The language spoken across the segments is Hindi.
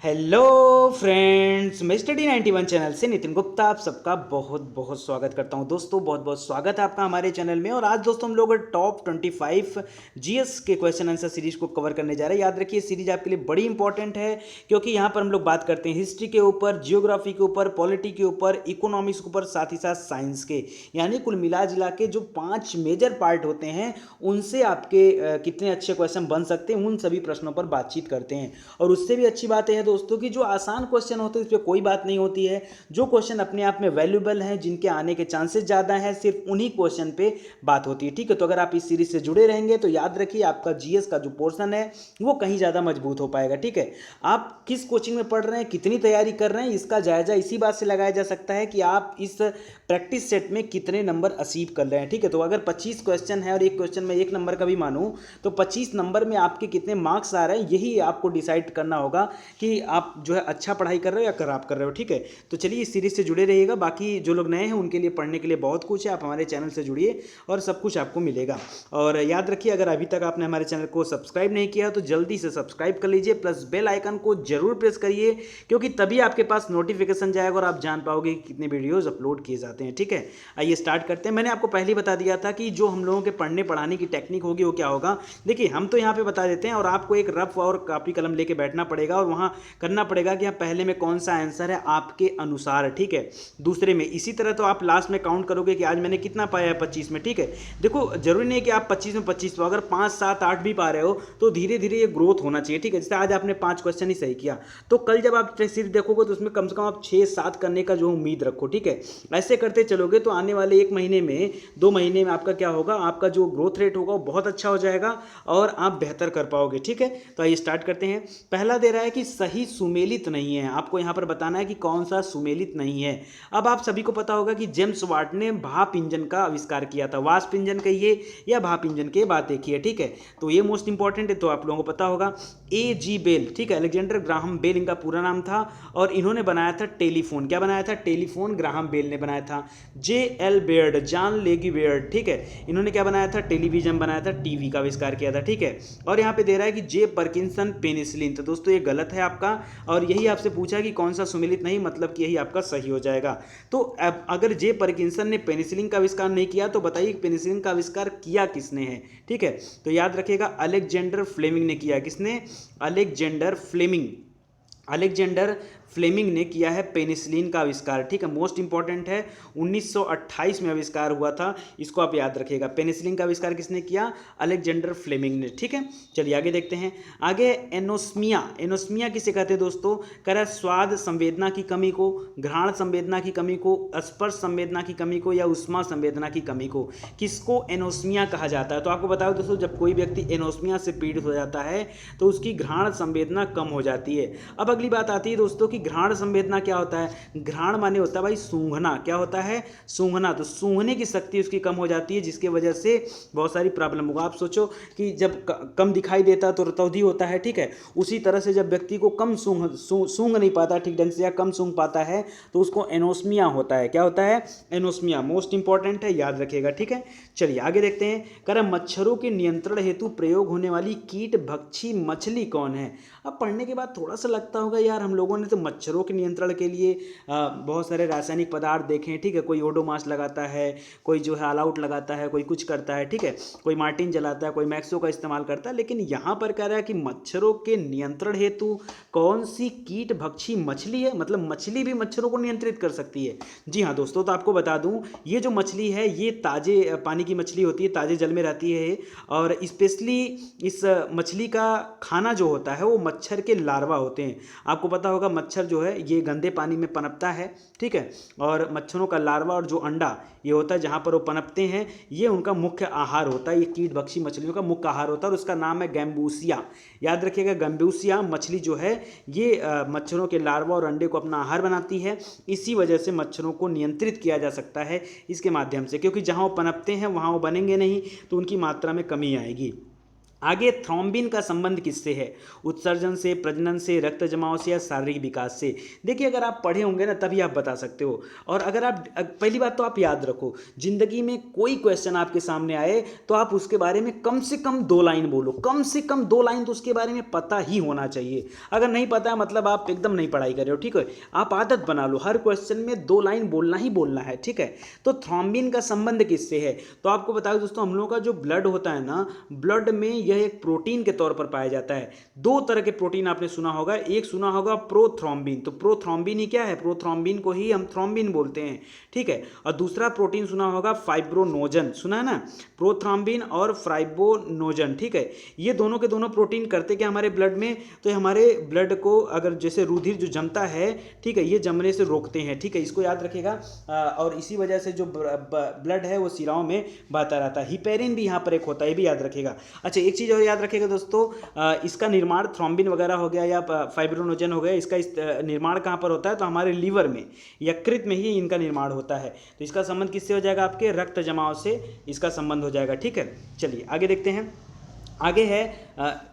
हेलो फ्रेंड्स, मैं स्टडी 91 चैनल से नितिन गुप्ता आप सबका बहुत बहुत स्वागत करता हूं। दोस्तों बहुत बहुत स्वागत है आपका हमारे चैनल में। और आज दोस्तों हम लोग टॉप 25 जीएस के क्वेश्चन आंसर सीरीज को कवर करने जा रहे हैं। याद रखिए सीरीज आपके लिए बड़ी इंपॉर्टेंट है, क्योंकि यहाँ पर हम लोग बात करते हैं हिस्ट्री के ऊपर, जियोग्राफी के ऊपर, पॉलिटी के ऊपर, इकोनॉमिक्स के ऊपर, साथ ही साथ साइंस के। यानी कुल मिला जिला के जो 5 मेजर पार्ट होते हैं उनसे आपके कितने अच्छे क्वेश्चन बन सकते हैं, उन सभी प्रश्नों पर बातचीत करते हैं। और उससे भी अच्छी बात है दोस्तों कि जो आसान क्वेश्चन होते हैं उस पर कोई बात नहीं होती है। जो क्वेश्चन अपने आप में वैल्यूएबल हैं, जिनके आने के चांसेस ज़्यादा हैं, सिर्फ उन्हीं क्वेश्चन पे बात होती है। ठीक है, तो अगर आप इस सीरीज से जुड़े रहेंगे तो याद रखिए आपका जीएस का जो पोर्शन है वो कहीं ज़्यादा मजबूत हो पाएगा। ठीक है, आप किस कोचिंग में पढ़ रहे हैं, कितनी तैयारी कर रहे हैं, इसका जायजा इसी बात से लगाया जा सकता है कि आप इस प्रैक्टिस सेट में कितने नंबर अचीव कर रहे हैं। ठीक है, तो अगर 25 क्वेश्चन है और एक क्वेश्चन में 1 नंबर का भी मानूं तो 25 नंबर में आपके कितने मार्क्स आ रहे हैं, यही आपको डिसाइड करना होगा कि आप जो है अच्छा पढ़ाई कर रहे हो या खराब कर रहे हो। ठीक है, तो चलिए इस सीरीज से जुड़े रहिएगा। बाकी जो लोग नए हैं उनके लिए पढ़ने के लिए बहुत कुछ है, आप हमारे चैनल से जुड़िए और सब कुछ आपको मिलेगा। और याद रखिए अगर अभी तक आपने हमारे चैनल को सब्सक्राइब नहीं किया तो जल्दी से सब्सक्राइब कर लीजिए, प्लस बेल आइकन को जरूर प्रेस करिए, क्योंकि तभी आपके पास नोटिफिकेशन जाएगा और आप जान पाओगे कि कितने वीडियोज अपलोड किए जाते हैं। ठीक है, आइए स्टार्ट करते हैं। मैंने आपको पहले ही बता दिया था कि जो हम लोगों के पढ़ने पढ़ाने की टेक्निक होगी वो क्या होगा। देखिए हम तो यहाँ पे बता देते हैं और आपको एक रफ और कापी कलम लेके बैठना पड़ेगा और वहाँ करना पड़ेगा कि पहले में कौन सा आंसर है आपके अनुसार। ठीक है, दूसरे में इसी तरह तो आप लास्ट में काउंट करोगे कि आज मैंने कितना पाया है 25 में। ठीक है, देखो जरूरी नहीं कि आप 25 में 25 तो अगर 5 7 8 भी पा रहे हो तो धीरे धीरे ये ग्रोथ होना चाहिए। ठीक है, जैसे आज आपने 5 क्वेश्चन ही सही किया तो कल जब आप सिर्फ देखोगे तो उसमें कम से कम आप 6 7 करने का जो उम्मीद रखो। ठीक है, ऐसे करते चलोगे तो आने वाले 1 महीने में 2 महीने में आपका क्या होगा, आपका जो ग्रोथ रेट होगा वो बहुत अच्छा हो जाएगा और आप बेहतर कर पाओगे। ठीक है, तो आइए स्टार्ट करते हैं। पहला दे रहा है कि सही सुमेलित नहीं है। आपको यहाँ पर बताना है कि कौन सा सुमेलित नहीं है। अब आप सभी को पता होगा कि जेम्स वाट ने भाप इंजन का आविष्कार किया था। वाष्प इंजन कहिए या भाप इंजन के, बात देखिए है। ठीक है, तो ये मोस्ट इंपॉर्टेंट है, तो आप लोगों को पता होगा। ए जी बेल, ठीक है, अलेक्जेंडर ग्राहम बेल इनका पूरा नाम था और इन्होंने बनाया था टेलीफोन। क्या बनाया था? टेलीफोन ग्राहम बेल ने बनाया था। जे एल बेयर्ड, जॉन लेगी बेयर्ड, ठीक है, इन्होंने क्या बनाया था? टेलीविजन बनाया था, टीवी का आविष्कार किया था। ठीक है, और यहाँ पे दे रहा है कि जे परकिंसन पेनिसिलिन, तो दोस्तों ये गलत है आपका। और यही आपसे पूछा कि कौन सा सुमेलित नहीं, मतलब कि यही आपका सही हो जाएगा। तो अब अगर जे परकिंसन ने पेनिसिलिन का आविष्कार नहीं किया तो बताइए पेनिसिलिन का आविष्कार किया किसने है? ठीक है, तो याद रखिएगा अलेक्जेंडर फ्लेमिंग ने किया। किसने? Alexander Fleming. अलेक्जेंडर फ्लेमिंग ने किया है पेनिसिलिन का आविष्कार। ठीक है, मोस्ट इंपॉर्टेंट है, 1928 में आविष्कार हुआ था, इसको आप याद रखिएगा। पेनिसिलिन का आविष्कार किसने किया? अलेक्जेंडर फ्लेमिंग ने। ठीक है, चलिए आगे देखते हैं। आगे एनोस्मिया, एनोस्मिया किसे कहते हैं दोस्तों? कह रहा है स्वाद संवेदना की कमी को, घ्राण संवेदना की कमी को, स्पर्श संवेदना की कमी को या उष्मा संवेदना की कमी को, किसको एनोस्मिया कहा जाता है? तो आपको बताओ दोस्तों, जब कोई व्यक्ति एनोस्मिया से पीड़ित हो जाता है तो उसकी घ्राण संवेदना कम हो जाती है। अब अगली बात आती है दोस्तों कि घ्राण संवेदना क्या होता है? घ्राण माने होता है भाई सूंघना। क्या होता है? सूंघना। तो सूंघने की शक्ति उसकी कम हो जाती है, जिसकी वजह से बहुत सारी प्रॉब्लम होगा। आप सोचो कि जब कम दिखाई देता तो रतौंधी होता है। ठीक है, उसी तरह से जब व्यक्ति को कम सूंघ नहीं पाता ठीक ढंग से या कम सूंघ पाता है तो उसको एनोस्मिया होता है। क्या होता है? एनोस्मिया। मोस्ट इंपॉर्टेंट है, याद रखिएगा। ठीक है, चलिए आगे देखते हैं। कह रहा मच्छरों के नियंत्रण हेतु प्रयोग होने वाली कीट भक्षी मछली कौन है? अब पढ़ने के बाद थोड़ा सा लगता होगा यार हम लोगों ने तो मच्छरों के नियंत्रण के लिए बहुत सारे रासायनिक पदार्थ देखे हैं। ठीक है, कोई ओडोमास लगाता है, कोई जो है ऑल आउट लगाता है, कोई कुछ करता है। ठीक है, कोई मार्टिन जलाता है, कोई मैक्सो का इस्तेमाल करता है, लेकिन यहाँ पर कह रहा है कि मच्छरों के नियंत्रण हेतु कौन सी कीट भक्षी मछली है? मतलब मछली भी मच्छरों को नियंत्रित कर सकती है। जी हाँ दोस्तों, तो आपको बता दूं ये जो मछली है ये ताजे पानी की मछली होती है, ताजे जल में रहती है। और स्पेशली इस मछली का खाना जो होता है वो मच्छर के लार्वा होते हैं। आपको पता होगा मच्छर जो है ये गंदे पानी में पनपता है। ठीक है, और मच्छरों का लार्वा और जो अंडा ये होता है जहाँ पर वो पनपते हैं, ये उनका मुख्य आहार होता है। ये कीट भक्षी मछलियों का मुख्य आहार होता है और उसका नाम है गैम्बूसिया। याद रखिएगा, गैम्बूसिया मछली जो है ये मच्छरों के लार्वा और अंडे को अपना आहार बनाती है। इसी वजह से मच्छरों को नियंत्रित किया जा सकता है इसके माध्यम से, क्योंकि जहाँ वो पनपते हैं वहाँ वो बनेंगे नहीं तो उनकी मात्रा में कमी आएगी। आगे थ्रोम्बिन का संबंध किससे है? उत्सर्जन से, प्रजनन से, रक्त जमाव से या शारीरिक विकास से? देखिए अगर आप पढ़े होंगे ना तभी आप बता सकते हो। और अगर आप पहली बात तो आप याद रखो, जिंदगी में कोई क्वेश्चन आपके सामने आए तो आप उसके बारे में कम से कम 2 लाइन बोलो, कम से कम 2 लाइन तो उसके बारे में पता ही होना चाहिए। अगर नहीं पता है मतलब आप एकदम नहीं पढ़ाई कर रहे हो, ठीक है। आप आदत बना लो, हर क्वेश्चन में 2 लाइन बोलना ही बोलना है, ठीक है। तो थ्रोम्बिन का संबंध किससे है? तो आपको बता दो दोस्तों, हम लोगों का जो ब्लड होता है ना, ब्लड में यह एक प्रोटीन के तौर पर पाया जाता है। 2 तरह के प्रोटीन आपने सुना होगा, एक सुना होगा प्रोथ्रोम्बिन, तो प्रोथ्रोम्बिन ही क्या है? प्रोथ्रोम्बिन को ही हम थ्रोम्बिन बोलते हैं, ठीक है। और दूसरा प्रोटीन सुना होगा फाइब्रोनोजन, सुना है ना, प्रोथ्रोम्बिन और फाइब्रोनोजन, ठीक है। ये दोनों के दोनों प्रोटीन करते क्या हमारे ब्लड में? तो हमारे ब्लड को अगर जैसे रुधिर जो जमता है, ठीक है, ये जमने से रोकते हैं, ठीक है, इसको याद रखिएगा। और इसी वजह से जो ब्लड है वो शिराओं में बहता रहता है। हिपेरिन भी यहाँ पर एक होता है, ये भी याद रखिएगा। अच्छा एक चीज़ और याद रखिएगा दोस्तों, इसका निर्माण थ्रोम्बिन वगैरह हो गया या फाइब्रोनोजन हो गया, इसका निर्माण कहाँ पर होता है? तो हमारे लीवर में, यकृत में ही इनका निर्माण होता है। तो इसका संबंध किससे हो जाएगा? आपके रक्त जमाव से इसका संबंध हो जाएगा, ठीक है। चलिए आगे देखते हैं। आगे है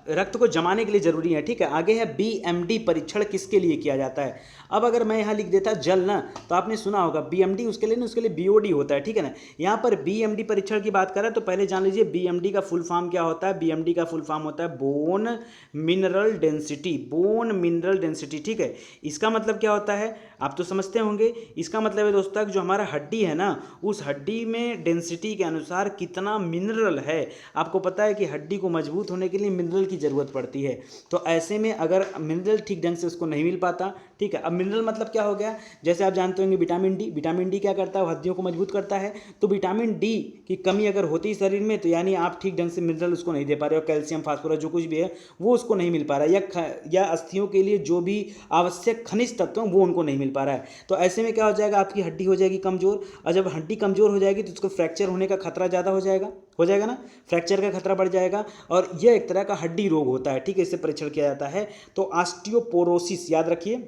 रक्त को जमाने के लिए जरूरी है, ठीक है। आगे है बीएमडी परीक्षण किसके लिए किया जाता है? अब अगर मैं यहाँ लिख देता जल ना, तो आपने सुना होगा बीएमडी उसके लिए ना, उसके लिए बीओडी होता है, ठीक है ना। यहाँ पर बीएमडी परीक्षण की बात करें तो पहले जान लीजिए बीएमडी का फुल फॉर्म क्या होता है। बीएमडी का फुल फॉर्म होता है bone mineral density, bone mineral density, ठीक है। इसका मतलब क्या होता है आप तो समझते होंगे। इसका मतलब है दोस्तों जो हमारा हड्डी है ना, उस हड्डी में डेंसिटी के अनुसार कितना मिनरल है। आपको पता है कि हड्डी को मजबूत होने के लिए मिनरल की ज़रूरत पड़ती है। तो ऐसे में अगर मिनरल ठीक ढंग से उसको नहीं मिल पाता, ठीक है। अब मिनरल मतलब क्या हो गया? जैसे आप जानते होंगे विटामिन डी, विटामिन डी क्या करता है? हड्डियों को मजबूत करता है। तो विटामिन डी की कमी अगर होती है शरीर में, तो यानी आप ठीक ढंग से मिनरल उसको नहीं दे पा रहे हो, कैल्शियम फास्फोरस जो कुछ भी है वो उसको नहीं मिल पा रहा है, या अस्थियों के लिए जो भी आवश्यक खनिज तत्व हैं वो उनको नहीं मिल पा रहा है। तो ऐसे में क्या हो जाएगा? आपकी हड्डी हो जाएगी कमजोर, और जब हड्डी कमजोर हो जाएगी तो उसको फ्रैक्चर होने का खतरा ज़्यादा हो जाएगा ना, फ्रैक्चर का खतरा बढ़ जाएगा। और यह एक तरह का हड्डी रोग होता है, ठीक है। इससे परीक्षण किया जाता है। तो ऑस्टियोपोरोसिस याद रखिए,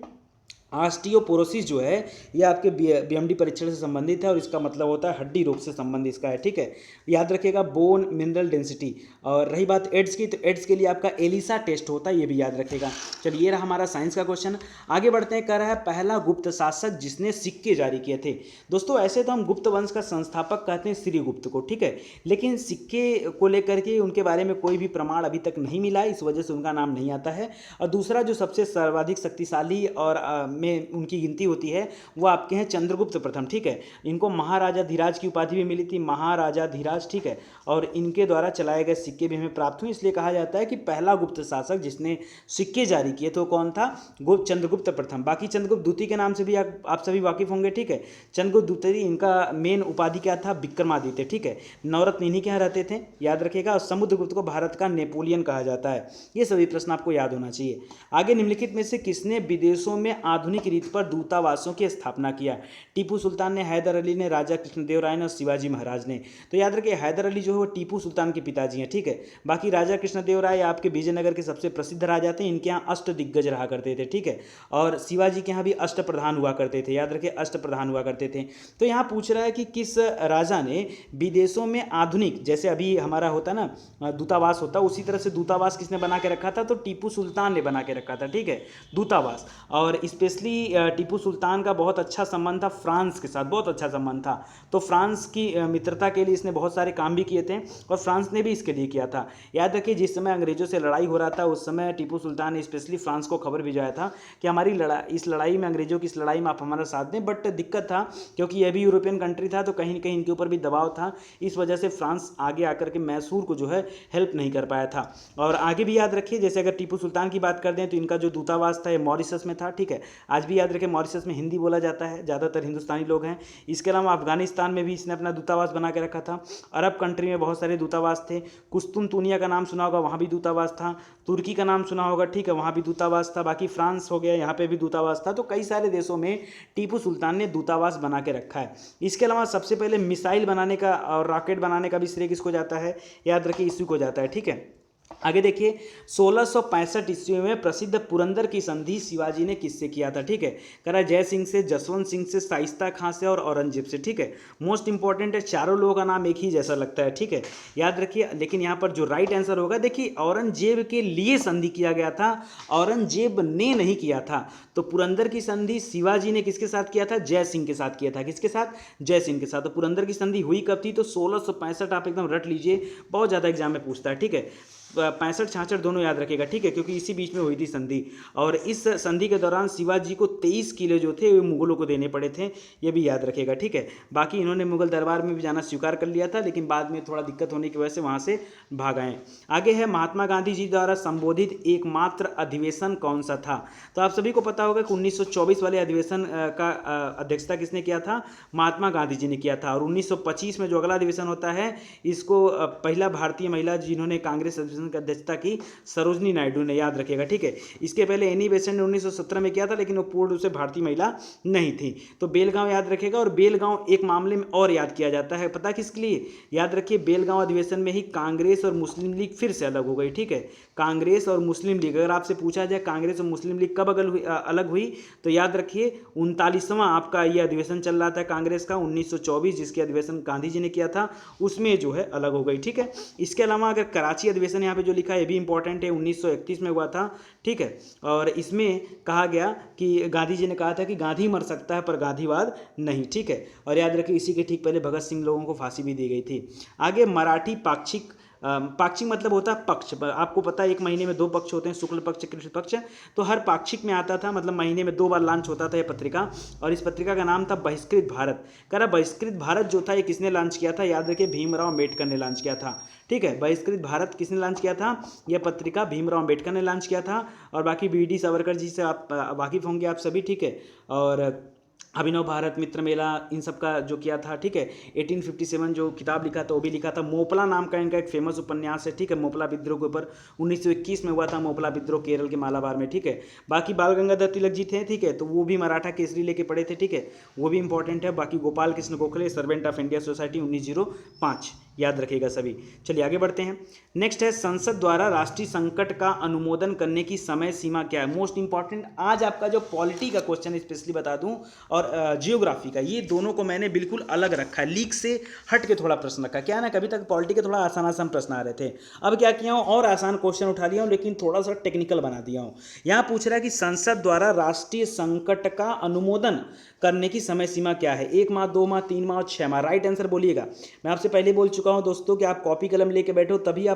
ऑस्टियोपोरोसिस जो है ये आपके बीएमडी परीक्षण से संबंधित है, और इसका मतलब होता है हड्डी रोग से संबंधित इसका है, ठीक है। याद रखिएगा बोन मिनरल डेंसिटी। और रही बात एड्स की, तो एड्स के लिए आपका एलिसा टेस्ट होता है, ये भी याद रखिएगा। चलिए ये रहा हमारा साइंस का क्वेश्चन। आगे बढ़ते हैं। कह रहा है पहला गुप्त शासक जिसने सिक्के जारी किए थे। दोस्तों ऐसे तो हम गुप्त वंश का संस्थापक कहते हैं श्रीगुप्त को, ठीक है, लेकिन सिक्के को लेकर के उनके बारे में कोई भी प्रमाण अभी तक नहीं मिला, इस वजह से उनका नाम नहीं आता है। और दूसरा जो सबसे सर्वाधिक शक्तिशाली और में उनकी गिनती होती है वो आपके हैं चंद्रगुप्त प्रथम, ठीक है। इनको महाराजा धीराज की उपाधि भी मिली थी, महाराजा धीराज, ठीक है। और इनके द्वारा चलाए गए सिक्के भी हमें प्राप्त हुए, इसलिए कहा जाता है कि पहला गुप्त शासक जिसने सिक्के जारी किए तो कौन था? चंद्रगुप्त प्रथम। बाकी चंद्रगुप्त द्वितीय के नाम से भी आप सभी वाकिफ होंगे, ठीक है। चंद्रगुप्त द्वितीय इनका मेन उपाधि क्या था? विक्रमादित्य, ठीक है। नवरत्न इन्हीं के यहाँ रहते थे, याद रखिएगा। और समुद्रगुप्त को भारत का नेपोलियन कहा जाता है। ये सभी प्रश्न आपको याद होना चाहिए। आगे निम्नलिखित में से किसने विदेशों में आधुनिक रीत पर दूतावासों की स्थापना किया? टीपू सुल्तान ने, हैदर अली ने, राजा कृष्णदेव राय ने और शिवाजी महाराज ने। तो याद रखिए हैदर अली जो है वो टीपू सुल्तान के पिताजी हैं, ठीक है। बाकी राजा कृष्णदेव राय आपके विजयनगर के सबसे प्रसिद्ध राजा थे, इनके यहाँ अष्ट दिग्गज रहा करते थे, ठीक है। और शिवाजी के यहाँ भी अष्ट प्रधान हुआ करते थे, याद रखिए अष्ट प्रधान हुआ करते थे। तो यहाँ पूछ रहा है कि किस राजा ने विदेशों में आधुनिक, जैसे अभी हमारा होता है ना दूतावास होता, उसी तरह से दूतावास किसने बना के रखा था? तो टीपू सुल्तान ने बना के रखा था, ठीक है, दूतावास। और स्पेशली टीपू सुल्तान का बहुत अच्छा संबंध था फ्रांस के साथ, बहुत अच्छा संबंध था। तो फ्रांस की मित्रता के लिए इसने बहुत सारे काम भी किए थे, और फ्रांस ने भी इसके लिए किया था। याद रखिए जिस समय अंग्रेजों से लड़ाई हो रहा था उस समय टीपू सुल्तान ने स्पेशली फ्रांस को खबर भिजवाया था कि हमारी इस लड़ाई में, अंग्रेजों की इस लड़ाई में आप हमारा साथ दें। बट दिक्कत था क्योंकि यह भी यूरोपियन कंट्री था, तो कहीं ना कहीं इनके ऊपर भी दबाव था, इस वजह से फ्रांस आगे आकर के मैसूर को जो है हेल्प नहीं कर पाया था। और आगे भी याद रखिए, जैसे अगर टीपू सुल्तान की बात कर दें तो इनका जो दूतावास था ये मॉरिशस में था, ठीक है। आज भी याद रखें मॉरिशस में हिंदी बोला जाता है, ज़्यादातर हिंदुस्तानी लोग हैं। इसके अलावा अफगानिस्तान में भी इसने अपना दूतावास बना के रखा था। अरब कंट्री में बहुत सारे दूतावास थे। कुस्तुनतुनिया का नाम सुना होगा, वहाँ भी दूतावास था। तुर्की का नाम सुना होगा, ठीक है, वहाँ भी दूतावास था। बाकी फ्रांस हो गया, यहाँ पे भी दूतावास था। तो कई सारे देशों में टीपू सुल्तान ने दूतावास बना के रखा है। इसके अलावा सबसे पहले मिसाइल बनाने का और रॉकेट बनाने का भी श्रेय किसको जाता है? याद रखिए इसी को जाता है, ठीक है। आगे देखिए 1665 ईस्वी में प्रसिद्ध पुरंदर की संधि शिवाजी ने किससे किया था, ठीक है। कह रहा है जय सिंह से, जसवंत सिंह से, शाइस्ता खां से और औरंगजेब से, ठीक है। मोस्ट इंपॉर्टेंट है, चारों लोगों का नाम एक ही जैसा लगता है, ठीक है, याद रखिए। लेकिन यहाँ पर जो राइट आंसर होगा, देखिए औरंगजेब के लिए संधि किया गया था, औरंगजेब ने नहीं किया था। तो पुरंदर की संधि शिवाजी ने किसके साथ किया था, जय सिंह के साथ किया था। किसके साथ, जय सिंह के साथ। तो पुरंदर की संधि हुई कब थी, तो 1665, आप एकदम रट लीजिए, बहुत ज़्यादा एग्जाम में पूछता है, ठीक है। 65 66 दोनों याद रखेगा, ठीक है, क्योंकि इसी बीच में हुई थी संधि। और इस संधि के दौरान शिवाजी को 23 किले जो थे वे मुगलों को देने पड़े थे, ये भी याद रखेगा, ठीक है। बाकी इन्होंने मुगल दरबार में भी जाना स्वीकार कर लिया था, लेकिन बाद में थोड़ा दिक्कत होने की वजह से वहाँ से भाग आए। आगे है महात्मा गांधी जी द्वारा संबोधित एकमात्र अधिवेशन कौन सा था। तो आप सभी को पता होगा कि 1924 वाले अधिवेशन का अध्यक्षता किसने किया था, महात्मा गांधी जी ने किया था। और 1925 में जो अगला अधिवेशन होता है, इसको पहला भारतीय महिला जिन्होंने कांग्रेस अधिवेशन की अध्यक्षता की, सरोजनी नायडू ने, याद रखिएगा, ठीक है। इसके पहले एनी बेसेंट ने 1917 में किया था, लेकिन वो पूर्ण रूप से भारतीय महिला नहीं थी। तो बेलगांव याद रखेगा। और बेलगांव एक मामले में और याद किया जाता है, पता किसके लिए, याद रखिए, बेलगांव अधिवेशन में ही कांग्रेस और मुस्लिम लीग फिर से अलग हो गई, ठीक है। कांग्रेस और मुस्लिम लीग, अगर आपसे पूछा जाए कांग्रेस और मुस्लिम लीग कब अलग हुई, तो याद रखिए 39वां आपका ये अधिवेशन चल रहा था कांग्रेस का, 1924, जिसके अधिवेशन गांधी जी ने किया था, उसमें जो है अलग हो गई, ठीक है। इसके अलावा अगर कराची अधिवेशन यहाँ पे जो लिखा है ये भी इंपॉर्टेंट है, 1931 में हुआ था, ठीक है। और इसमें कहा गया कि गांधी जी ने कहा था कि गांधी मर सकता है पर गांधीवाद नहीं, ठीक है। और याद रखिए इसी के ठीक पहले भगत सिंह लोगों को फांसी भी दी गई थी। आगे मराठी पाक्षिक, पाक्षिक मतलब होता है पक्ष, आपको पता है एक महीने में 2 पक्ष होते हैं, शुक्ल पक्ष, कृष्ण पक्ष। तो हर पाक्षिक में आता था, मतलब महीने में 2 बार लॉन्च होता था यह पत्रिका, और इस पत्रिका का नाम था बहिष्कृत भारत। कह रहा बहिष्कृत भारत जो था ये किसने लॉन्च किया था, याद रखिए भीमराव अम्बेडकर ने लॉन्च किया था, ठीक है। बहिष्कृत भारत किसने लॉन्च किया था, यह पत्रिका भीमराव अम्बेडकर ने लॉन्च किया था। और बाकी वीडी सावरकर जी से आप वाकिफ होंगे आप सभी, ठीक है। और अभिनव भारत मित्र मेला, इन सब का जो किया था, ठीक है। 1857 जो किताब लिखा था वो भी लिखा था। मोपला नाम का इनका एक फेमस उपन्यास है, ठीक है, मोपला विद्रोह के ऊपर, 1921 में हुआ था मोपला विद्रोह, केरल के मालाबार में, ठीक है। बाकी बाल गंगाधर तिलक जी थे, ठीक है, तो वो भी मराठा केसरी लेके पढ़े थे, ठीक है, वो भी इंपॉर्टेंट है। बाकी Gopal Krishna Gokhale, servant of India society, 1905, याद रखिएगा सभी। चलिए आगे बढ़ते हैं। नेक्स्ट है संसद द्वारा राष्ट्रीय संकट का अनुमोदन करने की समय सीमा क्या है। मोस्ट इंपॉर्टेंट आज आपका जो पॉलिटी का क्वेश्चन स्पेशली बता दूं, और जियोग्राफी का, ये दोनों को मैंने बिल्कुल अलग रखा है, लीक से हट के थोड़ा प्रश्न रखा। क्या है ना, कभी तक पॉलिटी के थोड़ा आसान आसान प्रश्न आ रहे थे, अब क्या किया हूँ और आसान क्वेश्चन उठा लिया हूँ, लेकिन थोड़ा सा टेक्निकल बना दिया हूँ। यहाँ पूछ रहा है कि संसद द्वारा राष्ट्रीय संकट का अनुमोदन करने की समय सीमा क्या है, 1 माह, 2 माह, 3 माह और 6 माह। राइट आंसर बोलिएगा। मैं आपसे पहले बोल चुका हूं दोस्तों कि आप कॉपी कलम लेके बैठो, तभी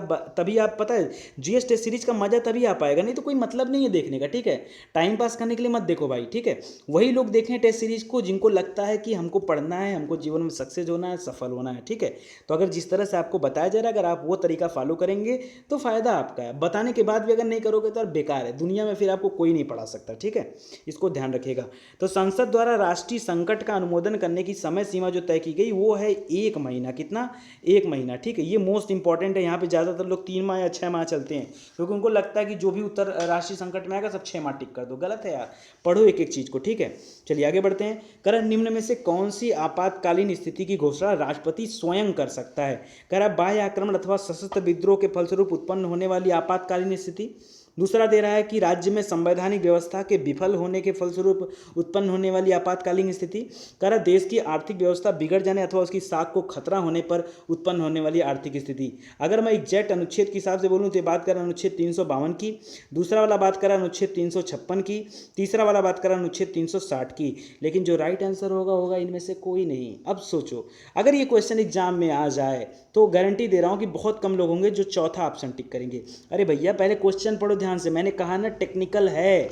आप पता है जीएस टेस्ट सीरीज का मजा तभी आ पाएगा, नहीं तो कोई मतलब नहीं है देखने का, ठीक है। टाइम पास करने के लिए मत देखो भाई, ठीक है। वही लोग देखें टेस्ट सीरीज को जिनको लगता है कि हमको पढ़ना है, हमको जीवन में सक्सेस होना है, सफल होना है, ठीक है। तो अगर जिस तरह से आपको बताया जा रहा है, अगर आप वो तरीका फॉलो करेंगे तो फायदा आपका है। बताने के बाद भी अगर नहीं करोगे तो बेकार है, दुनिया में फिर आपको कोई नहीं पढ़ा सकता, ठीक है। इसको ध्यान रखिएगा। तो संसद द्वारा राष्ट्रीय संकट का अनुमोदन करने की समय सीमा जो तय की गई वो है 1 महीना। कितना, 1 महीना, ठीक है। ये मोस्ट इंपॉर्टेंट है। यहाँ पे ज़्यादातर लोग 3 माह या 6 माह चलते हैं, क्योंकि उनको लगता है कि जो भी उत्तर राष्ट्रीय संकट में आएगा सब 6 माह टिक कर दो। गलत है यार, पढ़ो एक एक चीज़ को, ठीक है। चलिए आगे बढ़ते हैं। करण निम्न में से कौन सी आपातकालीन स्थिति की घोषणा राष्ट्रपति स्वयं कर सकता है। कह रहा बाह्य आक्रमण अथवा सशस्त्र विद्रोह के फलस्वरूप उत्पन्न होने वाली आपातकालीन स्थिति। दूसरा दे रहा है कि राज्य में संवैधानिक व्यवस्था के विफल होने के फलस्वरूप उत्पन्न होने वाली आपातकालीन स्थिति। कह रहा देश की आर्थिक व्यवस्था बिगड़ जाने अथवा उसकी साख को खतरा होने पर उत्पन्न होने वाली आर्थिक स्थिति। अगर मैं एग्जैक्ट अनुच्छेद के हिसाब से बोलूँ तो ये बात कर रहा अनुच्छेद 352 की, दूसरा वाला बात कर रहा अनुच्छेद 356 की, तीसरा वाला बात कर रहा अनुच्छेद 360 की। लेकिन जो राइट आंसर होगा इनमें से कोई नहीं। अब सोचो, अगर ये क्वेश्चन एग्जाम में आ जाए तो गारंटी दे रहा हूँ कि बहुत कम लोग होंगे जो चौथा ऑप्शन टिक करेंगे। अरे भैया पहले क्वेश्चन पढ़ो ध्यान से, मैंने कहा ना टेक्निकल है।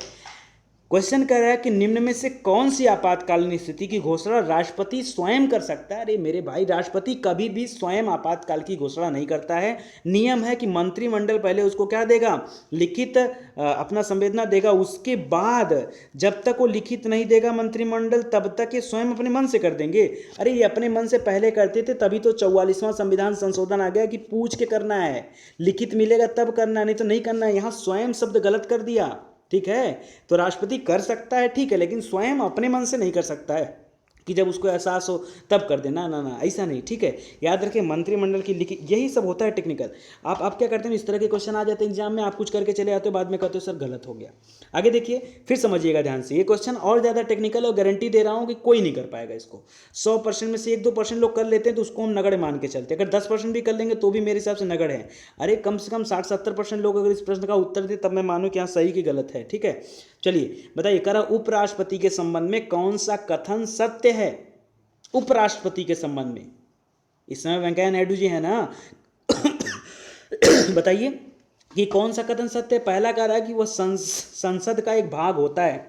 क्वेश्चन कह रहा है कि निम्न में से कौन सी आपातकालीन स्थिति की घोषणा राष्ट्रपति स्वयं कर सकता है। अरे मेरे भाई, राष्ट्रपति कभी भी स्वयं आपातकाल की घोषणा नहीं करता है। नियम है कि मंत्रिमंडल पहले उसको क्या देगा, लिखित अपना संवेदना देगा, उसके बाद जब तक वो लिखित नहीं देगा मंत्रिमंडल तब तक ये स्वयं अपने मन से कर देंगे। अरे ये अपने मन से पहले करते थे, तभी तो 44वां संविधान संशोधन आ गया कि पूछ के करना है, लिखित मिलेगा तब करना है, नहीं तो नहीं करना है। यहाँ स्वयं शब्द गलत कर दिया, ठीक है। तो राष्ट्रपति कर सकता है, ठीक है, लेकिन स्वयं अपने मन से नहीं कर सकता है। कि जब उसको एहसास हो तब कर देना, ना ना ऐसा नहीं, ठीक है। याद रखिए मंत्रिमंडल की लिखी, यही सब होता है टेक्निकल। आप क्या करते हैं, इस तरह के क्वेश्चन आ जाते हैं एग्जाम में, आप कुछ करके चले आते हो, बाद में कहते हो सर गलत हो गया। आगे देखिए, फिर समझिएगा ध्यान से, ये क्वेश्चन और ज़्यादा टेक्निकल और गारंटी दे रहा हूँ कि कोई नहीं कर पाएगा इसको। 100% में से 1-2% लोग कर लेते हैं तो उसको हम नगड़ मान के चलते हैं, अगर 10% भी कर लेंगे तो भी मेरे हिसाब से नगड़ है। अरे कम से कम 60-70% लोग अगर इस प्रश्न का उत्तर दे तब मैं मानूँ कि हाँ सही कि गलत है, ठीक है। चलिए बताइए, करा उपराष्ट्रपति के संबंध में कौन सा कथन सत्य है? उपराष्ट्रपति के संबंध में इस समय वेंकैया नायडू जी है ना। बताइए कि कौन सा कथन सत्य है। पहला कह रहा है कि वह संसद का एक भाग होता है।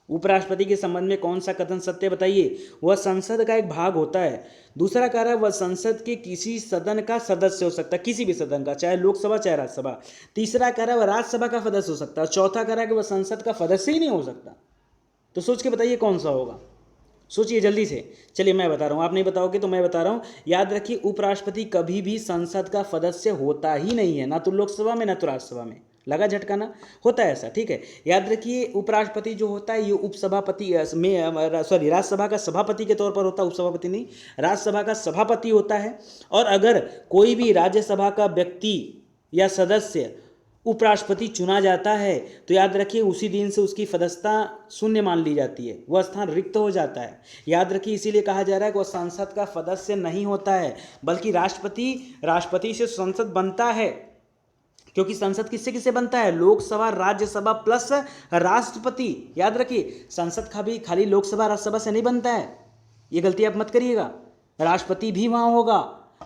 उपराष्ट्रपति के संबंध में कौन सा कथन सत्य है बताइए? वह संसद का एक भाग होता है। दूसरा कह रहा है वह संसद के किसी सदन का सदस्य हो सकता है, किसी भी सदन का, चाहे लोकसभा चाहे राज्यसभा। तीसरा कह रहा है वह राज्यसभा का सदस्य हो सकता है। चौथा कह रहा है कि वह संसद का सदस्य ही नहीं हो सकता। तो सोच के बताइए कौन सा होगा, सोचिए जल्दी से। चलिए मैं बता रहा हूँ, आप नहीं बताओगे तो मैं बता रहा हूँ। याद रखिए उपराष्ट्रपति कभी भी संसद का सदस्य होता ही नहीं है, ना तो लोकसभा में ना तो राज्यसभा में। लगा झटका ना? होता है ऐसा, ठीक है। याद रखिए उपराष्ट्रपति जो होता है ये उपसभापति में सॉरी राज्यसभा का सभापति के तौर पर होता है, उपसभापति नहीं, राज्यसभा का सभापति होता है। और अगर कोई भी राज्यसभा का व्यक्ति या सदस्य उपराष्ट्रपति चुना जाता है तो याद रखिए उसी दिन से उसकी सदस्यता शून्य मान ली जाती है, वह स्थान रिक्त हो जाता है। याद रखिए इसीलिए कहा जा रहा है कि वह संसद का सदस्य नहीं होता है, बल्कि राष्ट्रपति से संसद बनता है। क्योंकि संसद किससे किससे बनता है? लोकसभा राज्यसभा प्लस राष्ट्रपति। याद रखिए संसद का भी खाली लोकसभा राज्यसभा से नहीं बनता है, ये गलती आप मत करिएगा। राष्ट्रपति भी वहां होगा,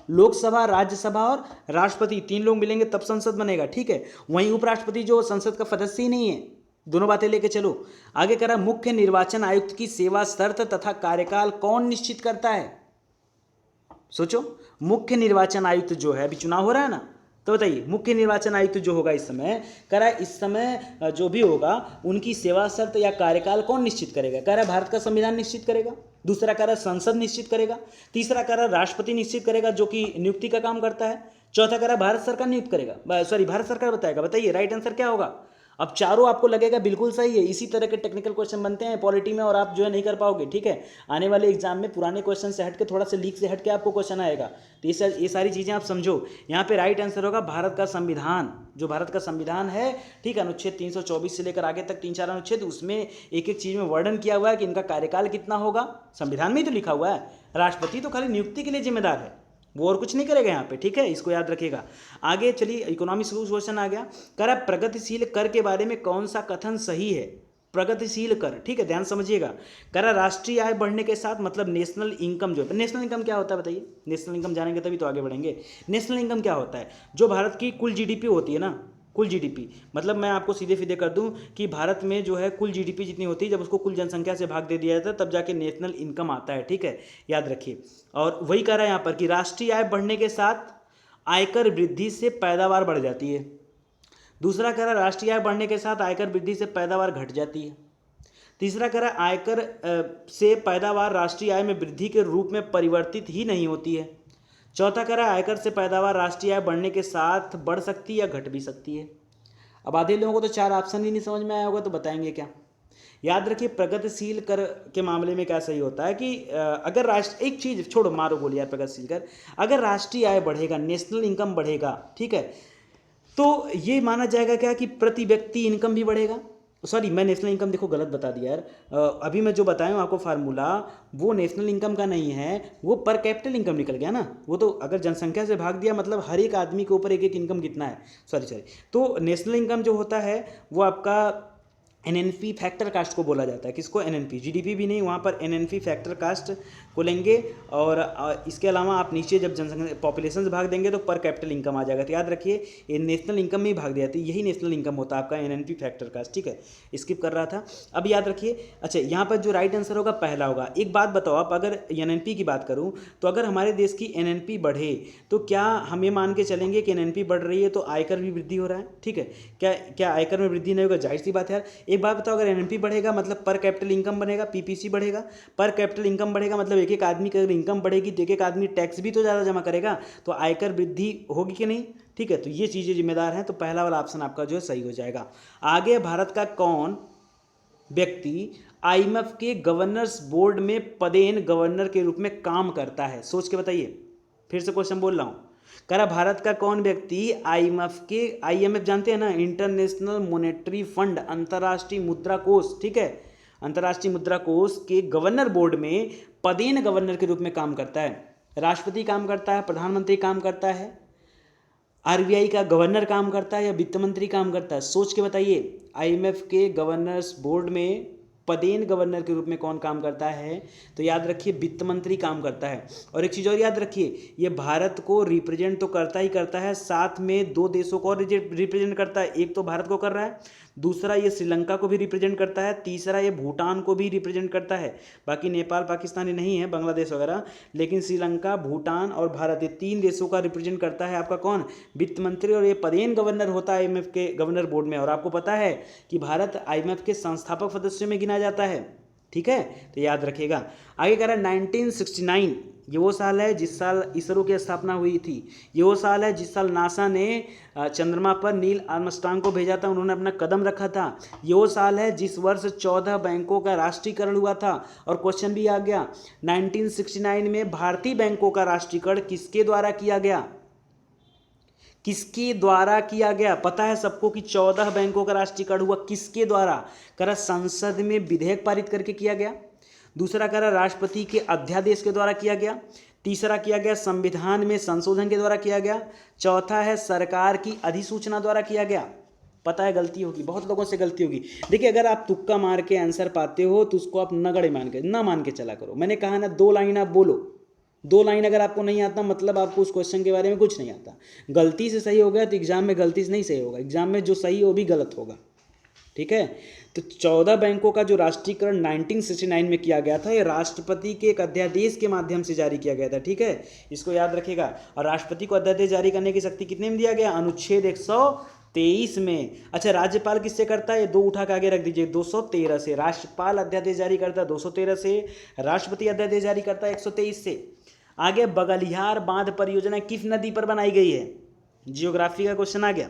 लोकसभा राज्यसभा और राष्ट्रपति 3 लोग मिलेंगे तब संसद बनेगा, ठीक है। वहीं उपराष्ट्रपति जो संसद का सदस्य ही नहीं है। दोनों बातें लेके चलो। आगे कह रहा मुख्य निर्वाचन आयुक्त की सेवा शर्त तथा कार्यकाल कौन निश्चित करता है? सोचो, मुख्य निर्वाचन आयुक्त जो है, अभी चुनाव हो रहा है ना, तो बताइए मुख्य निर्वाचन आयुक्त जो होगा इस समय, कह रहा है इस समय जो भी होगा उनकी सेवा शर्त या कार्यकाल कौन निश्चित करेगा? कह रहा है भारत का संविधान निश्चित करेगा। दूसरा कह रहा है संसद निश्चित करेगा। तीसरा कह रहा है राष्ट्रपति निश्चित करेगा जो कि नियुक्ति का काम करता है। चौथा कह रहा है भारत सरकार नियुक्त करेगा, सॉरी भारत सरकार बताएगा। बताइए राइट आंसर क्या होगा? अब चारों आपको लगेगा बिल्कुल सही है। इसी तरह के टेक्निकल क्वेश्चन बनते हैं पॉलिटी में और आप जो है नहीं कर पाओगे, ठीक है। आने वाले एग्जाम में पुराने क्वेश्चन से हट के, थोड़ा सा लीक से हट के आपको क्वेश्चन आएगा, तो ये सारी चीज़ें आप समझो। यहाँ पे राइट आंसर होगा भारत का संविधान। जो भारत का संविधान है, ठीक है, अनुच्छेद 324 से लेकर आगे तक 3-4 अनुच्छेद, उसमें एक एक चीज़ में वर्णन किया हुआ है कि इनका कार्यकाल कितना होगा। संविधान में ही तो लिखा हुआ है। राष्ट्रपति तो खाली नियुक्ति के लिए जिम्मेदार है, वो और कुछ नहीं करेगा यहाँ पे, ठीक है, इसको याद रखिएगा। आगे चलिए इकोनॉमिक्स क्वेश्चन आ गया। कह रहा प्रगतिशील कर के बारे में कौन सा कथन सही है? प्रगतिशील कर, ठीक है, ध्यान समझिएगा। कह रहा राष्ट्रीय आय बढ़ने के साथ मतलब नेशनल इनकम जो है, नेशनल इनकम क्या होता है बताइए? नेशनल इनकम जानेंगे तभी तो आगे बढ़ेंगे। नेशनल इनकम क्या होता है? जो भारत की कुल जीडीपी होती है ना, कुल जीडीपी, मतलब मैं आपको सीधे सीधे कर दूं कि भारत में जो है कुल जीडीपी जितनी होती है, जब उसको कुल जनसंख्या से भाग दे दिया जाता है तब जाके नेशनल इनकम आता है, ठीक है, याद रखिए। और वही कह रहा है यहाँ पर कि राष्ट्रीय आय बढ़ने के साथ आयकर वृद्धि से पैदावार बढ़ जाती है। दूसरा कह रहा है राष्ट्रीय आय बढ़ने के साथ आयकर वृद्धि से पैदावार घट जाती है। तीसरा कह रहा है आयकर से पैदावार राष्ट्रीय आय में वृद्धि के रूप में परिवर्तित ही नहीं होती है। चौथा कह रहा है आयकर से पैदावार राष्ट्रीय आय बढ़ने के साथ बढ़ सकती है या घट भी सकती है। अब आधे लोगों को तो 4 ऑप्शन ही नहीं समझ में आया होगा, तो बताएंगे क्या? याद रखिए प्रगतिशील कर के मामले में क्या सही होता है कि अगर राष्ट्र, एक चीज़ छोड़ो, मारो बोलिए यार, प्रगतिशील कर, अगर राष्ट्रीय आय बढ़ेगा, नेशनल इनकम बढ़ेगा, ठीक है, तो ये माना जाएगा क्या कि प्रति व्यक्ति इनकम भी बढ़ेगा। सॉरी, मैं नेशनल इनकम देखो गलत बता दिया यार। अभी मैं जो बताया हूँ आपको फार्मूला, वो नेशनल इनकम का नहीं है, वो पर कैपिटल इनकम निकल गया ना। वो तो अगर जनसंख्या से भाग दिया, मतलब हर एक आदमी के ऊपर एक एक इनकम कितना है, सॉरी। तो नेशनल इनकम जो होता है वो आपका एनएनपी फैक्टर कास्ट को बोला जाता है। किसको? एनएनपी। जीडीपी भी नहीं, वहाँ पर एनएनपी फैक्टर कास्ट को लेंगे। और इसके अलावा आप नीचे जब जनसंख्या पॉपुलेशन से भाग देंगे तो पर कैपिटल इनकम आ जाएगा। तो याद रखिए ये नेशनल इनकम में ही भाग दिया जाती है, यही नेशनल इनकम होता है आपका एनएनपी फैक्टर कास्ट, ठीक है। स्किप कर रहा था। अब याद रखिए, अच्छा यहाँ पर जो राइट आंसर होगा पहला होगा। एक बात बताओ आप, अगर एनएनपी की बात करूँ तो अगर हमारे देश की एनएनपी बढ़े तो क्या हम ये मान के चलेंगे कि एनएनपी बढ़ रही है तो आयकर भी वृद्धि हो रहा है, ठीक है? क्या आयकर में वृद्धि नहीं होगा? जाहिर सी बात है यार। एक बात बताओ, अगर एनएनपी बढ़ेगा मतलब पर कैपिटल इनकम बनेगा, पीपीसी बढ़ेगा, पर कैपिटल इनकम बढ़ेगा मतलब एक एक आदमी की अगर इनकम बढ़ेगी तो एक एक आदमी टैक्स भी तो ज़्यादा जमा करेगा, तो आयकर वृद्धि होगी कि नहीं, ठीक है। तो ये चीज़ें जिम्मेदार हैं, तो पहला वाला ऑप्शन आपका जो है सही हो जाएगा। आगे भारत का कौन व्यक्ति आईएमएफ के गवर्नर्स बोर्ड में पदेन गवर्नर के रूप में काम करता है? सोच के बताइए। फिर से क्वेश्चन बोल रहा हूँ। कह रहा भारत का कौन व्यक्ति आईएमएफ जानते हैं ना, इंटरनेशनल मॉनेटरी फंड, अंतर्राष्ट्रीय मुद्रा कोष, ठीक है, अंतर्राष्ट्रीय मुद्रा कोष के गवर्नर बोर्ड में पदेन गवर्नर के रूप में काम करता है? राष्ट्रपति काम करता है, प्रधानमंत्री काम करता है, आरबीआई का गवर्नर काम करता है, या वित्त मंत्री काम करता है? सोच के बताइए। आईएमएफ के गवर्नर्स बोर्ड में पदेन गवर्नर के रूप में कौन काम करता है? तो याद रखिए वित्त मंत्री काम करता है। और एक चीज़ और याद रखिए, ये भारत को रिप्रेजेंट तो करता ही करता है, साथ में दो देशों को और रिप्रेजेंट करता है। एक तो भारत को कर रहा है, दूसरा ये श्रीलंका को भी रिप्रेजेंट करता है, तीसरा ये भूटान को भी रिप्रेजेंट करता है। बाकी नेपाल पाकिस्तान ही नहीं है, बांग्लादेश वगैरह, लेकिन श्रीलंका, भूटान और भारत, ये तीन देशों का रिप्रेजेंट करता है आपका कौन? वित्त मंत्री। और ये पदेन गवर्नर होता है आईएमएफ के गवर्नर बोर्ड में। और आपको पता है कि भारत आईएमएफ के संस्थापक सदस्यों में गिना जाता है, ठीक है, तो याद रखिएगा। आगे कह रहा है 1969, ये वो साल है जिस साल इसरो की स्थापना हुई थी। ये वो साल है जिस साल नासा ने चंद्रमा पर नील आर्मस्ट्रांग को भेजा था, उन्होंने अपना कदम रखा था। ये वो साल है जिस वर्ष 14 बैंकों का राष्ट्रीयकरण हुआ था। और क्वेश्चन भी आ गया, 1969 में भारतीय बैंकों का राष्ट्रीयकरण किसके द्वारा किया गया? किसके द्वारा किया गया? पता है सबको कि 14 बैंकों का राष्ट्रीयकरण हुआ, किसके द्वारा? करा संसद में विधेयक पारित करके किया गया। दूसरा करा राष्ट्रपति के अध्यादेश के द्वारा किया गया। तीसरा किया गया संविधान में संशोधन के द्वारा किया गया। चौथा है सरकार की अधिसूचना द्वारा किया गया। पता है गलती होगी, बहुत लोगों से गलती होगी। देखिए अगर आप तुक्का मार के आंसर पाते हो तो उसको आप नगड़े मान के चला करो। मैंने कहा ना 2 लाइन आप बोलो, 2 लाइन अगर आपको नहीं आता मतलब आपको उस क्वेश्चन के बारे में कुछ नहीं आता। गलती से सही हो गया तो एग्जाम में गलती से नहीं सही होगा, एग्जाम में जो सही हो भी गलत होगा, ठीक है। तो 14 बैंकों का जो राष्ट्रीयकरण 1969 में किया गया था, ये राष्ट्रपति के एक अध्यादेश के माध्यम से जारी किया गया था, ठीक है, इसको याद रखिएगा। और राष्ट्रपति को अध्यादेश जारी करने की शक्ति कितने में दिया गया? अनुच्छेद 123 में। अच्छा राज्यपाल किससे करता है? ये 2 उठा के आगे रख दीजिए, 213 से। राज्यपाल अध्यादेश जारी करता है 213 से, राष्ट्रपति अध्यादेश जारी करता है 123 से। आगे बगलियार बांध परियोजना किस नदी पर बनाई गई है? जियोग्राफी का क्वेश्चन आ गया।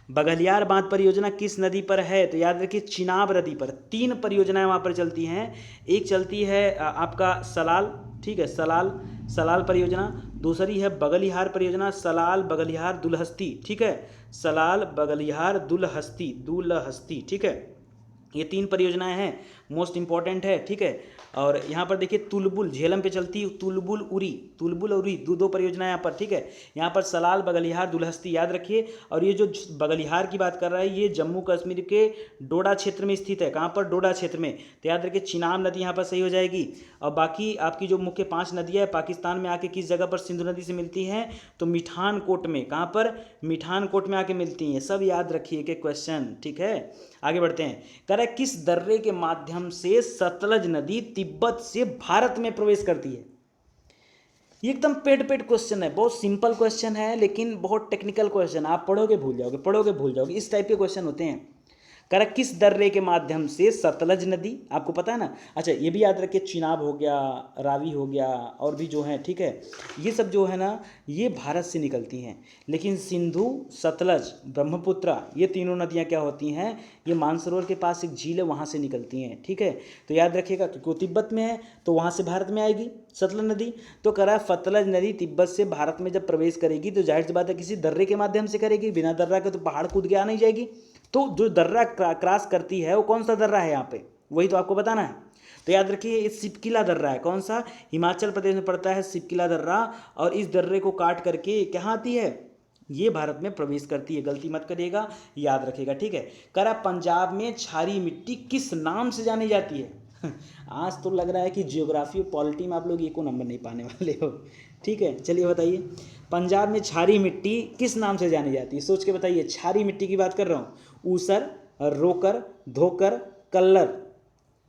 बगलियार बांध परियोजना किस नदी पर है? तो याद रखिए चिनाब नदी पर। 3 परियोजनाएं वहां पर चलती हैं। एक चलती है आपका सलाल, ठीक है, सलाल परियोजना। दूसरी है बगलिहार परियोजना, सलाल बगलिहार दुलहस्ती, ठीक है, सलाल बगलिहार दुलहस्ती, ठीक है। ये 3 परियोजनाएं हैं, मोस्ट इंपॉर्टेंट है, ठीक है। और यहाँ पर देखिए तुलबुल झेलम पे चलती, तुलबुल उरी 2 परियोजनाएं यहाँ पर, ठीक है। यहाँ पर सलाल बगलिहार दुलहस्ती याद रखिए। और ये जो बगलिहार की बात कर रहा है ये जम्मू कश्मीर के डोडा क्षेत्र में स्थित है। कहाँ पर? डोडा क्षेत्र में। तो याद रखिए चिनाब नदी यहाँ पर सही हो जाएगी। और बाकी आपकी जो मुख्य 5 नदियाँ पाकिस्तान में आके किस जगह पर सिंधु नदी से मिलती हैं? तो मिठानकोट में। कहाँ पर? मिठानकोट में आके मिलती हैं। सब याद रखिए के क्वेश्चन, ठीक है। आगे बढ़ते हैं। कह रहा है किस दर्रे के माध्यम से सतलज नदी तिब्बत से भारत में प्रवेश करती है? ये एकदम पेट क्वेश्चन है, बहुत सिंपल क्वेश्चन है लेकिन बहुत टेक्निकल क्वेश्चन। आप पढ़ोगे भूल जाओगे, इस टाइप के क्वेश्चन होते हैं। कह रहा किस दर्रे के माध्यम से सतलज नदी, आपको पता है ना। अच्छा ये भी याद रखिए चिनाब हो गया, रावी हो गया, और भी जो है, ठीक है, ये सब जो है ना ये भारत से निकलती हैं। लेकिन सिंधु, सतलज, ब्रह्मपुत्रा, ये तीनों नदियाँ क्या होती हैं? ये मानसरोवर के पास एक झील है वहाँ से निकलती हैं, ठीक है। तो याद रखिएगा क्योंकि वो तिब्बत में है तो वहाँ से भारत में आएगी सतलज नदी। तो कह रहा है सतलज नदी तिब्बत से भारत में जब प्रवेश करेगी तो जाहिर सी बात है किसी दर्रे के माध्यम से करेगी। बिना दर्रा के तो पहाड़ कूद के आ नहीं जाएगी। तो जो दर्रा क्रॉस करती है वो कौन सा दर्रा है यहाँ पे, वही तो आपको बताना है। तो याद रखिए ये सिपकिला दर्रा है। कौन सा? हिमाचल प्रदेश में पड़ता है सिपकिला दर्रा। और इस दर्रे को काट करके कहाँ आती है? ये भारत में प्रवेश करती है। गलती मत करिएगा, याद रखिएगा, ठीक है। करा पंजाब में क्षारीय मिट्टी किस नाम से जानी जाती है? आज तो लग रहा है कि जियोग्राफी और पॉलिटी में आप लोग एको नंबर नहीं पाने वाले हो, ठीक है। चलिए बताइए पंजाब में क्षारीय मिट्टी किस नाम से जानी जाती है? सोच के बताइए। क्षारीय मिट्टी की बात कर रहा हूँ। ऊसर, रोकर, धोकर, कल्लर।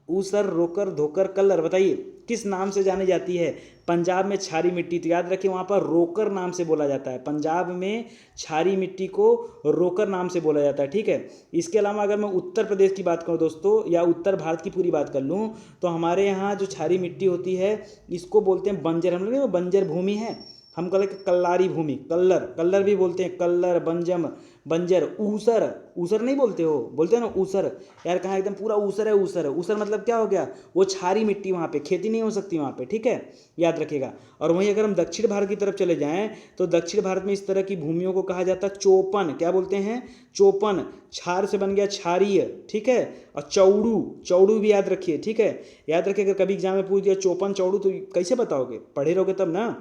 ऊसर, रोकर, धोकर, कल्लर, बताइए किस नाम से जानी जाती है पंजाब में क्षारीय मिट्टी? तो याद रखिए वहाँ पर रोकर नाम से बोला जाता है। पंजाब में क्षारीय मिट्टी को रोकर नाम से बोला जाता है, ठीक है। इसके अलावा अगर मैं उत्तर प्रदेश की बात करूँ दोस्तों, या उत्तर भारत की पूरी बात कर लूँ, तो हमारे यहाँ जो क्षारीय मिट्टी होती है इसको बोलते हैं बंजर। हम लोग बंजर भूमि है हम कल कल्लारी भूमि, कल्लर, कल्लर भी बोलते हैं, कल्लर, बंजम, बंजर, ऊसर, ऊसर नहीं बोलते हो, बोलते हैं ना ऊसर। यार कहाँ एकदम पूरा ऊसर है, ऊसर, ऊसर मतलब क्या हो गया, वो क्षारी मिट्टी, वहाँ पे खेती नहीं हो सकती वहाँ पे, ठीक है, याद रखिएगा। और वहीं अगर हम दक्षिण भारत की तरफ चले जाएं तो दक्षिण भारत में इस तरह की भूमियों को कहा जाता है चौपन, क्या बोलते हैं, चौपन, क्षार से बन गया क्षारीय, ठीक है। और चौड़ू, चौड़ू भी याद रखिए, ठीक है, याद रखिए, अगर कभी एग्जाम में पूछ दिया चौपन चौड़ू तो कैसे बताओगे, पढ़े रहोगे तब ना,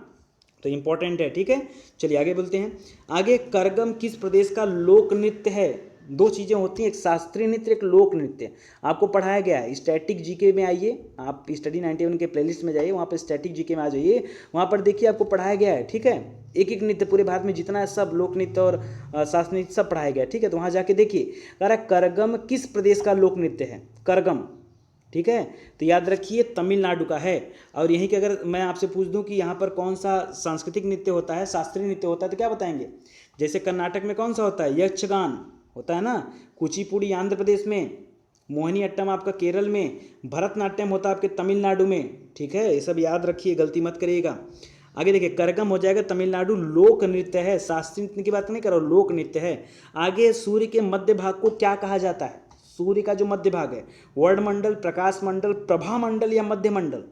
तो इंपॉर्टेंट है, ठीक है। चलिए आगे बोलते हैं। आगे, करगम किस प्रदेश का लोक नृत्य है। दो चीज़ें होती हैं, एक शास्त्रीय नृत्य, एक लोक नृत्य। आपको पढ़ाया गया है, स्टैटिक जीके में आइए, आप स्टडी 91 के प्लेलिस्ट में जाइए, वहाँ पर स्टैटिक जीके में आ जाइए, वहाँ पर देखिए आपको पढ़ाया गया है, ठीक है। एक एक नृत्य पूरे भारत में जितना है सब लोक नृत्य और शास्त्रीय नृत्य सब पढ़ाया गया है, ठीक है। तो वहाँ जाके देखिए, कह रहा है करगम किस प्रदेश का लोक नृत्य है, करगम, ठीक है। तो याद रखिए तमिलनाडु का है। और यहीं के अगर मैं आपसे पूछ दूं कि यहाँ पर कौन सा सांस्कृतिक नृत्य होता है, शास्त्रीय नृत्य होता है, तो क्या बताएंगे। जैसे कर्नाटक में कौन सा होता है, यक्षगान होता है ना, कुचिपुड़ी आंध्र प्रदेश में, मोहिनी अट्टम आपका केरल में, भरतनाट्यम होता है आपके तमिलनाडु में, ठीक है। ये सब याद रखिए, गलती मत करिएगा। आगे देखिए, करगम हो जाएगा तमिलनाडु, लोक नृत्य है, शास्त्रीय नृत्य की बात नहीं कर रहा हूँ, लोक नृत्य है। आगे, सूर्य के मध्य भाग को क्या कहा जाता है, सूर्य का जो मध्य भाग है, वर्णमंडल, प्रकाश मंडल, प्रभा मंडल या मध्य मंडल,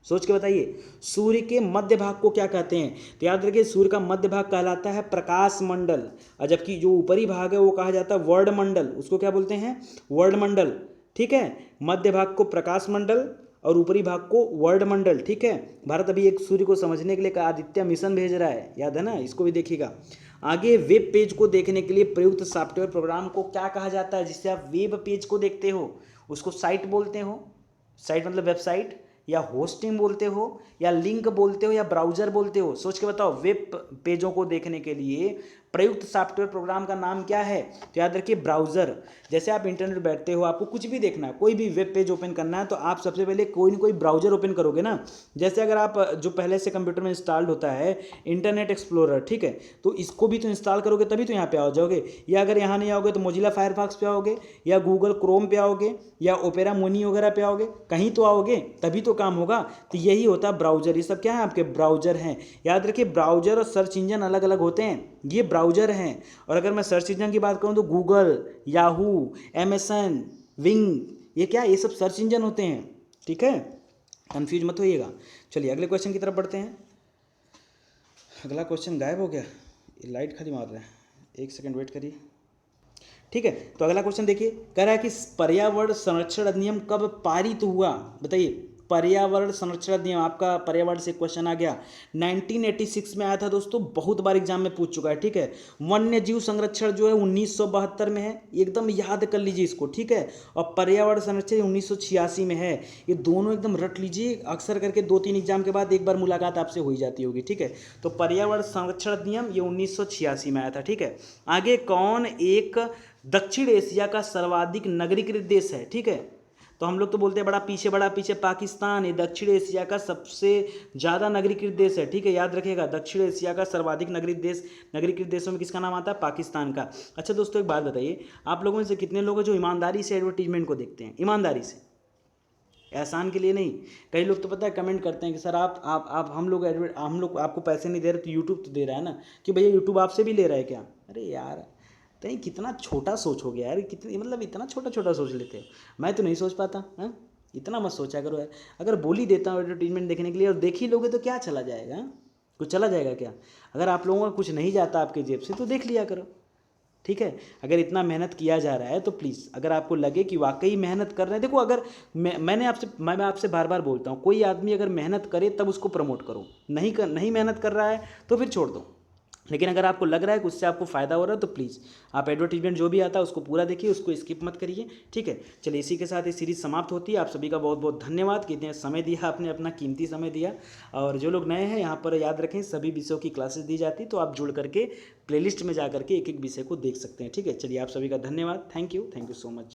सोच के बताइए। सूर्य के मध्य भाग को क्या कहते हैं, तो याद रखिए सूर्य का मध्य भाग कहलाता है प्रकाश मंडल, और जबकि जो ऊपरी भाग है वो कहा जाता है वर्णमंडल, उसको क्या बोलते हैं, वर्णमंडल, ठीक है। मध्य भाग को प्रकाश मंडल और ऊपरी भाग को वर्णमंडल, ठीक है। भारत अभी एक सूर्य को समझने के लिए का आदित्य मिशन भेज रहा है, याद है ना, इसको भी देखिएगा। आगे, वेब पेज को देखने के लिए प्रयुक्त सॉफ्टवेयर प्रोग्राम को क्या कहा जाता है, जिससे आप वेब पेज को देखते हो, उसको साइट बोलते हो, साइट मतलब वेबसाइट, या होस्टिंग बोलते हो, या लिंक बोलते हो, या ब्राउजर बोलते हो, सोच के बताओ। वेब पेजों को देखने के लिए प्रयुक्त सॉफ्टवेयर प्रोग्राम का नाम क्या है, तो याद रखिए ब्राउजर। जैसे आप इंटरनेट पर बैठते हो, आपको कुछ भी देखना है, कोई भी वेब पेज ओपन करना है, तो आप सबसे पहले कोई ना कोई ब्राउजर ओपन करोगे ना। जैसे अगर आप जो पहले से कंप्यूटर में इंस्टॉल्ड होता है इंटरनेट एक्सप्लोरर, ठीक है, तो इसको भी तो इंस्टॉल करोगे तभी तो यहाँ पे आ जाओगे, या अगर यहाँ नहीं आओगे तो मोजिला फायरफॉक्स पे आओगे, या गूगल क्रोम पे आओगे, या ओपेरा मुनी वगैरह पे आओगे, कहीं तो आओगे तभी तो काम होगा। तो यही होता है ब्राउजर, ये सब क्या है, आपके ब्राउजर हैं। याद रखिए ब्राउजर और सर्च इंजन अलग अलग होते हैं, ये ब्राउजर हैं। और अगर मैं सर्च इंजन की बात करूँ तो गूगल, याहू, एमएसएन, विंग, ये क्या, ये सब सर्च इंजन होते हैं, ठीक है, कंफ्यूज मत होइएगा। चलिए अगले क्वेश्चन की तरफ बढ़ते हैं। अगला क्वेश्चन गायब हो गया, ये लाइट खाली मार रहा है, एक सेकंड वेट करिए, ठीक है। तो अगला क्वेश्चन देखिए, कह रहा है कि पर्यावरण संरक्षण अधिनियम कब पारित हुआ, बताइए। पर्यावरण संरक्षण अधिनियम, आपका पर्यावरण से क्वेश्चन आ गया, 1986 में आया था दोस्तों, बहुत बार एग्जाम में पूछ चुका है, ठीक है। वन्य जीव संरक्षण जो है 1972 में है, एकदम याद कर लीजिए इसको, ठीक है। और पर्यावरण संरक्षण 1986 में है, ये दोनों एकदम रट लीजिए, अक्सर करके 2-3 एग्जाम के बाद एक बार मुलाकात आपसे हो ही जाती होगी, ठीक है। तो पर्यावरण संरक्षण अधिनियम ये 1986 में आया था, ठीक है। आगे, कौन एक दक्षिण एशिया का सर्वाधिक नगरीकृत देश है, ठीक है। तो हम लोग तो बोलते हैं बड़ा पीछे पाकिस्तान, ये दक्षिण एशिया का सबसे ज़्यादा नगरीकृत देश है, ठीक है, याद रखिएगा। दक्षिण एशिया का सर्वाधिक नगरीकृत देशों में किसका नाम आता है, पाकिस्तान का। अच्छा दोस्तों, एक बात बताइए, आप लोगों में से कितने लोग हैं जो ईमानदारी से एडवर्टीजमेंट को देखते हैं, ईमानदारी से, एहसान के लिए नहीं। कई लोग तो पता है कमेंट करते हैं कि सर आप हम लोग आपको पैसे नहीं दे रहे तो यूट्यूब तो दे रहा है ना, कि भैया यूट्यूब आपसे भी ले रहा है क्या। अरे यार, कहीं कितना छोटा सोच हो गया यार, कितनी मतलब इतना छोटा छोटा सोच लेते हो, मैं तो नहीं सोच पाता, हाँ, इतना मत सोचा करो यार। अगर बोल ही देता हूँ एडवर्टीजमेंट देखने के लिए और देख ही लोगे तो क्या चला जाएगा, हाँ? कुछ चला जाएगा क्या। अगर आप लोगों का कुछ नहीं जाता आपके जेब से तो देख लिया करो, ठीक है। अगर इतना मेहनत किया जा रहा है तो प्लीज़, अगर आपको लगे कि वाकई मेहनत कर रहे हैं, देखो अगर मैं आपसे बार बार बोलता हूँ, कोई आदमी अगर मेहनत करे तब उसको प्रमोट करो, नहीं मेहनत कर रहा है तो फिर छोड़ दो। लेकिन अगर आपको लग रहा है कि उससे आपको फ़ायदा हो रहा है तो प्लीज़ आप एडवर्टीजमेंट जो भी आता है उसको पूरा देखिए, उसको स्किप मत करिए, ठीक है। चलिए इसी के साथ ये सीरीज़ समाप्त होती है। आप सभी का बहुत बहुत धन्यवाद कि इतने समय दिया, आपने अपना कीमती समय दिया। और जो लोग नए हैं यहाँ पर याद रखें सभी विषयों की क्लासेस दी जाती, तो आप जुड़ करके प्लेलिस्ट में जा करके एक एक विषय को देख सकते हैं, ठीक है। चलिए आप सभी का धन्यवाद, थैंक यू सो मच।